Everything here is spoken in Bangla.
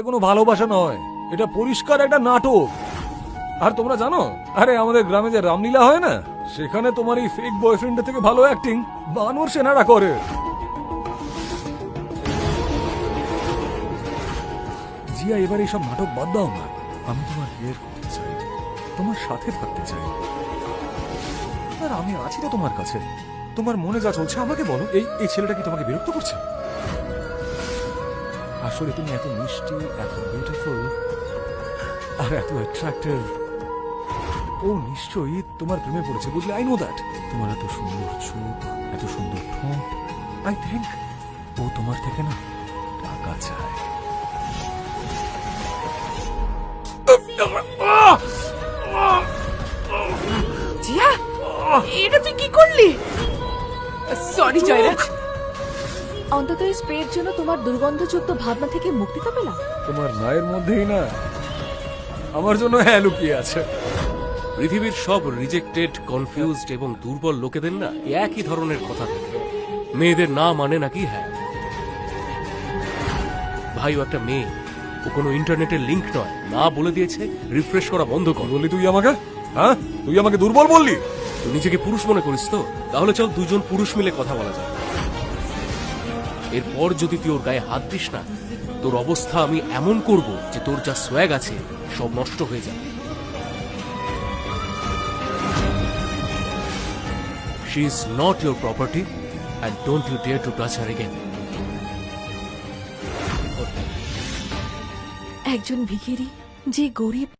কোনো ভালোবাসা নয়, এটা পরিষ্কার একটা নাটক। আর তোমরা জানো, আরে আমাদের গ্রামে যে রামলীলা হয় না, সেখানে তোমার এই ফেক বয়ফ্রেন্ডের থেকে ভালো অ্যাক্টিং বানর সেনারা করে। জিয়া, এবার এইসব নাটক বাদ দাও না। আমি তোমার কেয়ার করতে চাই, তোমার সাথে থাকতে চাই, আর আমি আছি তো তোমার কাছে। তোমার মনে যা চলছে আমাকে বলো। এই ছেলেটা কি তোমাকে বিরক্ত করছে? আসলে তুমি এত মিষ্টি, এত বিউটিফুল আর এত অ্যাট্রাক্টিভ। ও নিশ্চয়ই তোমার প্রেমে পড়েছে, বুঝলে? I know that. তোমার এত সুন্দর চোখ, এত সুন্দর ঠোঁট, আই থিঙ্ক ও তোমার থেকে না টাকা চায়। জিয়া, এটা তুই কি করলি? সরি জয়রাজ। অন্তত এই স্প্রের জন্য তোমার দুর্গন্ধযুক্ত ভাবনা থেকে মুক্তি তো পেলাম। তোমার মায়ের মধ্যেই না আমার জন্য হ্যাঁ লুকিয়ে আছে। পৃথিবীর সব রিজেক্টেড, কনফিউজড এবং দুর্বল লোকেদের না একই ধরনের কথা থাকে। মেয়েদের না মানে নাকি হ্যাঁ। ভাই, ও একটা মেয়ে, ও কোনো ইন্টারনেটের লিংক নয়। না বলে দিয়েছে রিফ্রেশ করা বন্ধ কর। বললি তুই আমাকে? হ্যাঁ, তুই আমাকে দুর্বল বললি? তুই নিজেকে পুরুষ মনে করিস তো? তাহলে চল দুজন পুরুষ মিলে কথা বলা যায়। এরপর যদি তুই ওর গায়ে হাত দিস না, তোর অবস্থা আমি এমন করব যে তোর যা সোয়াগ আছে সব নষ্ট হয়ে যাবে। She is not your property and don't you dare to touch her again. একজন ভিখিরি যে গরিব